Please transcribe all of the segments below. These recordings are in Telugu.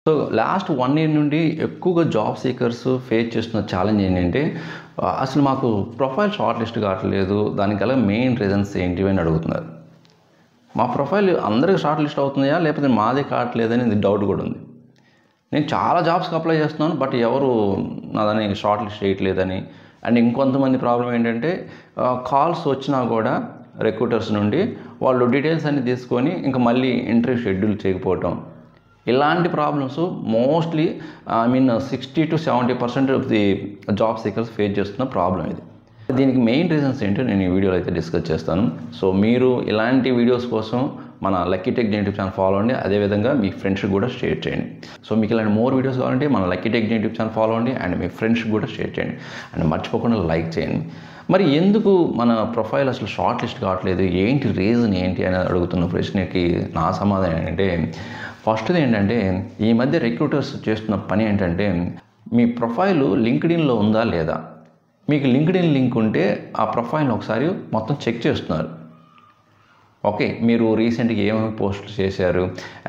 సో లాస్ట్ 1 ఇయర్ నుండి ఎక్కువగా జాబ్ సీకర్స్ ఫేస్ చేస్తున్న ఛాలెంజ్ ఏంటంటే అసలు మాకు ప్రొఫైల్ షార్ట్ లిస్ట్ కావట్లేదు, దానికి గల మెయిన్ రీజన్స్ ఏంటివి అని అడుగుతున్నారు. మా ప్రొఫైల్ అందరికీ షార్ట్ లిస్ట్ అవుతుందా లేకపోతే మాదే కావట్లేదని డౌట్ కూడా ఉంది. నేను చాలా జాబ్స్కి అప్లై చేస్తున్నాను, బట్ ఎవరు నాదని షార్ట్ లిస్ట్ చేయట్లేదని. అండ్ ఇంకొంతమంది ప్రాబ్లం ఏంటంటే కాల్స్ వచ్చినా కూడా రిక్రూటర్స్ నుండి వాళ్ళు డీటెయిల్స్ అన్ని తీసుకొని ఇంకా మళ్ళీ ఇంటర్వ్యూ షెడ్యూల్ చేయకపోవటం, ఇలాంటి problems mostly 60 to 70% of the job seekers face చేస్తున్న ప్రాబ్లం ఇది. దీనికి మెయిన్ రీజన్స్ ఏంటో నేను ఈ వీడియోలో అయితే డిస్కస్ చేస్తాను. సో మీరు ఇలాంటి వీడియోస్ కోసం మన lucky tech YouTube channel follow అవ్వండి, అదేవిధంగా మీ ఫ్రెండ్స్కి కూడా షేర్ చేయండి. సో మీకు ఇలాంటి మోర్ వీడియోస్ కావాలంటే మన lucky tech YouTube channel follow అవ్వండి అండ్ మీ ఫ్రెండ్స్కి కూడా షేర్ చేయండి అండ్ మర్చిపోకుండా లైక్ చేయండి. మరి ఎందుకు మన ప్రొఫైల్ అసలు షార్ట్ లిస్ట్ కావట్లేదు, ఏంటి రీజన్ ఏంటి అని అడుగుతున్న ప్రశ్నకి నా సమాధానం ఏంటంటే, ఫస్ట్ది ఏంటంటే ఈ మధ్య రిక్రూటర్స్ చేస్తున్న పని ఏంటంటే మీ ప్రొఫైల్ లింక్డ్ఇన్లో ఉందా లేదా, మీకు లింక్డ్ఇన్ లింక్ ఉంటే ఆ ప్రొఫైల్ని ఒకసారి మొత్తం చెక్ చేస్తున్నారు. ఓకే, మీరు రీసెంట్గా ఏమేమి పోస్టులు చేశారు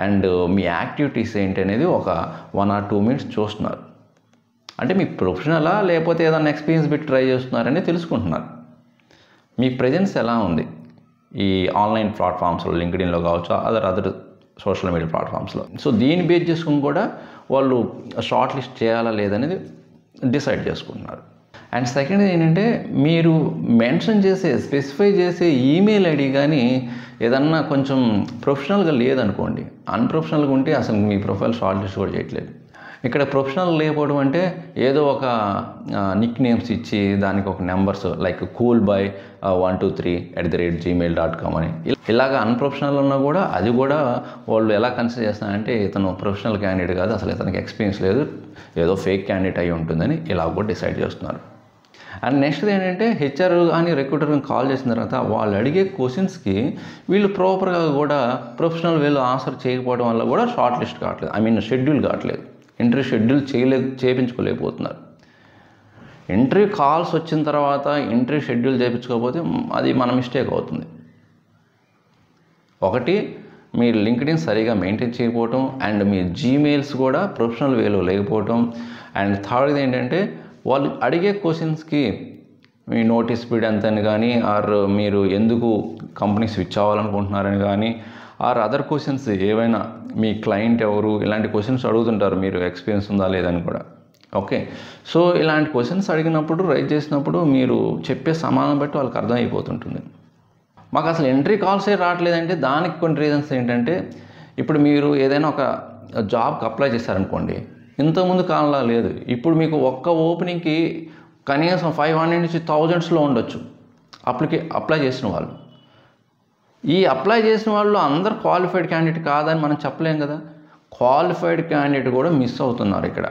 అండ్ మీ యాక్టివిటీస్ ఏంటి అనేది ఒక 1 or 2 minutes చూస్తున్నారు. అంటే మీ ప్రొఫెషనలా లేకపోతే ఏదైనా ఎక్స్పీరియన్స్ పెట్టి ట్రై చేస్తున్నారని తెలుసుకుంటున్నారు. మీ ప్రెజెన్స్ ఎలా ఉంది ఈ ఆన్లైన్ ప్లాట్ఫామ్స్లో, లింక్డ్ఇన్లో కావచ్చు, అదర్ సోషల్ మీడియా ప్లాట్ఫామ్స్లో. సో దీన్ని బేస్ చేసుకుని కూడా వాళ్ళు షార్ట్ లిస్ట్ చేయాలా లేదనేది డిసైడ్ చేసుకుంటున్నారు. అండ్ సెకండ్ ఏంటంటే మీరు మెన్షన్ చేసే స్పెసిఫై చేసే ఈమెయిల్ ఐడి కానీ ఏదన్నా కొంచెం ప్రొఫెషనల్గా లేదనుకోండి, అన్ప్రొఫెషనల్గా ఉంటే అసలు మీ ప్రొఫైల్ షార్ట్ లిస్ట్ కూడా చేయట్లేదు. ఇక్కడ ప్రొఫెషనల్ లేకపోవడం అంటే ఏదో ఒక నిక్ నేమ్స్ ఇచ్చి దానికి ఒక నెంబర్స్ లైక్ coolboy123@gmail.com అని ఇలాగ అన్ప్రొఫెషనల్ ఉన్నా కూడా అది కూడా వాళ్ళు ఎలా కన్సిడర్ చేస్తున్నారంటే ఇతను ప్రొఫెషనల్ క్యాండిడేట్ కాదు, అసలు ఇతనికి ఎక్స్పీరియన్స్ లేదు, ఏదో ఫేక్ క్యాండిడేట్ అయి ఉంటుందని ఇలా కూడా డిసైడ్ చేస్తున్నారు. అండ్ నెక్స్ట్ ఏంటంటే హెచ్ఆర్ కానీ రిక్రూటర్ కాల్ చేసిన తర్వాత వాళ్ళు అడిగే క్వశ్చన్స్కి వీళ్ళు ప్రాపర్గా కూడా ప్రొఫెషనల్ వేలో ఆన్సర్ చేయకపోవడం వల్ల కూడా షార్ట్ లిస్ట్ కావట్లేదు, షెడ్యూల్ కావట్లేదు, ఇంటర్వ్యూ షెడ్యూల్ చేయించుకోలేకపోతున్నారు. ఇంటర్వ్యూ కాల్స్ వచ్చిన తర్వాత ఇంటర్వ్యూ షెడ్యూల్ చేయించుకోకపోతే అది మన మిస్టేక్ అవుతుంది. ఒకటి, మీరు లింక్డ్ఇన్ సరిగా మెయింటైన్ చేయకపోవటం అండ్ మీ జీమెయిల్స్ కూడా ప్రొఫెషనల్ వేలో లేకపోవటం. అండ్ థర్డ్ది ఏంటంటే వాళ్ళు అడిగే క్వశ్చన్స్కి మీ నోటీస్ పీరియడ్ ఎంత అని కానీ, ఆర్ మీరు ఎందుకు కంపెనీ స్విచ్ అవ్వాలనుకుంటున్నారని కానీ, ఆర్ అదర్ క్వశ్చన్స్ ఏవైనా మీ క్లయింట్ ఎవరు, ఇలాంటి క్వశ్చన్స్ అడుగుతుంటారు, మీరు ఎక్స్పీరియన్స్ ఉందా లేదని కూడా. ఓకే, సో ఇలాంటి క్వశ్చన్స్ అడిగినప్పుడు రైజ్ చేసినప్పుడు మీరు చెప్పే సమాధానం బట్టి వాళ్ళకి అర్థమైపోతుంటుంది. మాకు అసలు ఎంట్రీ కాల్సే రావట్లేదంటే దానికి కొన్ని రీజన్స్ ఏంటంటే, ఇప్పుడు మీరు ఏదైనా ఒక జాబ్కి అప్లై చేశారనుకోండి, ఇంతకుముందు కాలంలో లేదు, ఇప్పుడు మీకు ఒక్క ఓపెనింగ్కి కనీసం 500 నుంచి 1000s ఉండొచ్చు అప్లై చేసిన వాళ్ళు. ఈ అప్లై చేసిన వాళ్ళు అందరు క్వాలిఫైడ్ క్యాండిడేట్ కాదని మనం చెప్పలేం కదా. క్వాలిఫైడ్ క్యాండిడేట్ కూడా మిస్ అవుతున్నారు ఇక్కడ,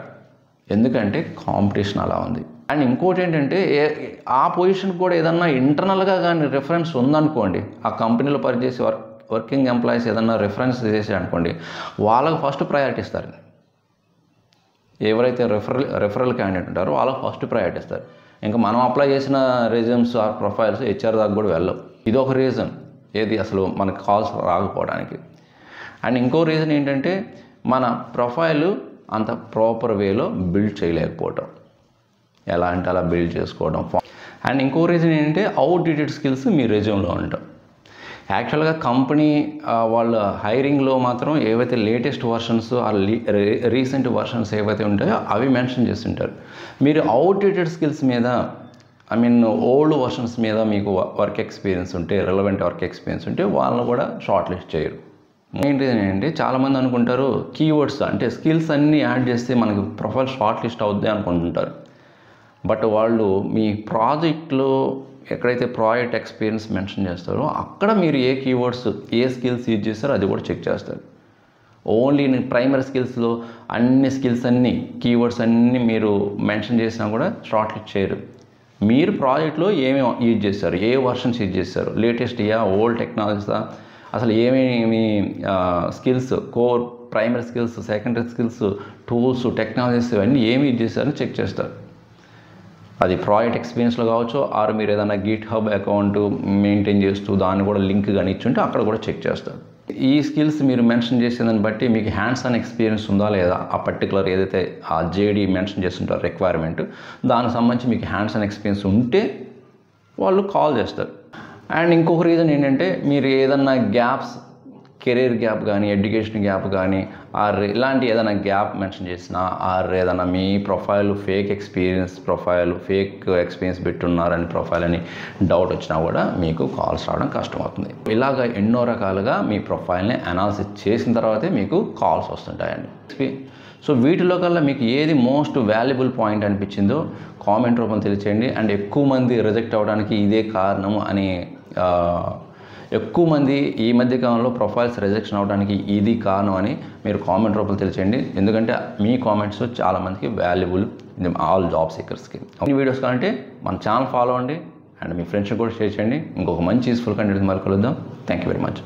ఎందుకంటే కాంపిటీషన్ అలా ఉంది. అండ్ ఇంకోటి ఏంటంటే ఆ పొజిషన్ కూడా ఏదన్నా ఇంటర్నల్గా కానీ రిఫరెన్స్ ఉందనుకోండి, ఆ కంపెనీలో పనిచేసే వర్కింగ్ ఎంప్లాయీస్ ఏదన్నా రిఫరెన్స్ చేసారనుకోండి, వాళ్ళకు ఫస్ట్ ప్రయారిటీ ఇస్తారు. ఎవరైతే రెఫరల్ క్యాండిడేట్ ఉంటారో వాళ్ళకి ఫస్ట్ ప్రయారిటీ ఇస్తారు. ఇంకా మనం అప్లై చేసిన రెజ్యూమ్స్ ఆర్ ప్రొఫైల్స్ హెచ్ఆర్ దాకా కూడా వెళ్ళవు. ఇదొక రీజన్ ఏది అసలు మనకు కాల్స్ రాకపోవడానికి. అండ్ ఇంకో రీజన్ ఏంటంటే మన ప్రొఫైల్ అంత ప్రాపర్ వేలో బిల్డ్ చేయలేకపోవటం, ఎలా అంటే అలా బిల్డ్ చేసుకోవడం. అండ్ ఇంకో రీజన్ ఏంటంటే అవుట్డేటెడ్ స్కిల్స్ మీ రెజ్యూమ్లో ఉంటాం. యాక్చువల్గా కంపెనీ వాళ్ళ హైరింగ్లో మాత్రం ఏవైతే లేటెస్ట్ వర్షన్స్ ఆ రీసెంట్ వర్షన్స్ ఏవైతే ఉంటాయో అవి మెన్షన్ చేస్తుంటారు. మీరు అవుట్డేటెడ్ స్కిల్స్ మీద ఓల్డ్ వర్షన్స్ మీద మీకు వర్క్ ఎక్స్పీరియన్స్ ఉంటే, రిలవెంట్ వర్క్ ఎక్స్పీరియన్స్ ఉంటే వాళ్ళని కూడా షార్ట్ లిస్ట్ చేయరు. మెయిన్ రీజన్ ఏంటంటే చాలామంది అనుకుంటారు కీవర్డ్స్ అంటే స్కిల్స్ అన్నీ యాడ్ చేస్తే మనకి ప్రొఫైల్ షార్ట్ లిస్ట్ అవుద్ది అనుకుంటుంటారు. బట్ వాళ్ళు మీ ప్రాజెక్ట్లో ఎక్కడైతే ప్రాజెక్ట్ ఎక్స్పీరియన్స్ మెన్షన్ చేస్తారో అక్కడ మీరు ఏ కీవర్డ్స్ ఏ స్కిల్స్ యూజ్ చేస్తారో అది కూడా చెక్ చేస్తారు. ఓన్లీ ప్రైమరీ స్కిల్స్లో అన్ని స్కిల్స్ అన్నీ కీవర్డ్స్ అన్నీ మీరు మెన్షన్ చేసినా కూడా షార్ట్ లిస్ట్ చేయరు. మీరు ప్రాజెక్ట్లో ఏమేమి యూజ్ చేస్తారు, ఏ వర్షన్స్ యూజ్ చేస్తారు, లేటెస్ట్ ఓల్డ్ టెక్నాలజీసా, అసలు ఏమేమి skills, core primary skills, secondary skills, tools, technologies ఇవన్నీ ఏమి యూజ్ చేస్తారని చెక్ చేస్తారు. అది ప్రాజెక్ట్ ఎక్స్పీరియన్స్లో కావచ్చు, మీరు ఏదైనా గిట్ హబ్ అకౌంట్ మెయింటైన్ చేస్తూ దాన్ని కూడా లింక్ కానీ ఇచ్చుంటే అక్కడ కూడా చెక్ చేస్తారు. ఈ స్కిల్స్ మీరు మెన్షన్ చేసేదాన్ని బట్టి మీకు హ్యాండ్స్ ఆన్ ఎక్స్పీరియన్స్ ఉందా లేదా, ఆ పర్టికులర్ ఏదైతే ఆ జేడీ మెన్షన్ చేస్తుంటారో రిక్వైర్మెంట్, దానికి సంబంధించి మీకు హ్యాండ్స్ ఆన్ ఎక్స్పీరియన్స్ ఉంటే వాళ్ళు కాల్ చేస్తారు. అండ్ ఇంకొక రీజన్ ఏంటంటే, మీరు ఏదన్నా గ్యాప్స్, కెరీర్ గ్యాప్ కానీ, ఎడ్యుకేషన్ గ్యాప్ కానీ, ఆర్ ఇలాంటి ఏదైనా గ్యాప్ మెన్షన్ చేసినా, ఆర్ ఏదైనా మీ ప్రొఫైల్ ఫేక్ ఎక్స్పీరియన్స్ పెట్టున్నారని ప్రొఫైల్ అని డౌట్ వచ్చినా కూడా మీకు కాల్స్ రావడం కష్టమవుతుంది. ఇలాగ ఎన్నో రకాలుగా మీ ప్రొఫైల్ని అనాలిసిస్ చేసిన తర్వాతే మీకు కాల్స్ వస్తుంటాయండి. సో వీటిలో కల్లా మీకు ఏది మోస్ట్ వాల్యుబుల్ పాయింట్ అనిపించిందో కామెంట్ రూపంలో తెలియచేయండి. అండ్ ఎక్కువ మంది రిజెక్ట్ అవ్వడానికి ఇదే కారణం అని, ఎక్కువ మంది ఈ మధ్య కాలంలో ప్రొఫైల్స్ రిజెక్షన్ అవ్వడానికి ఇది కారణం అని మీరు కామెంట్ రూపంలో తెలియచేయండి. ఎందుకంటే మీ కామెంట్స్ చాలామందికి వాల్యుబుల్ ఆల్ జాబ్ సీకర్స్కి. ఈ వీడియోస్ కావాలంటే మన ఛానల్ ఫాలో అవ్వండి అండ్ మీ ఫ్రెండ్స్ని కూడా షేర్ చేయండి. ఇంకొక మంచి యూస్ఫుల్ కంటెంట్ మళ్ళీ కలుద్దాం. Thank you very much.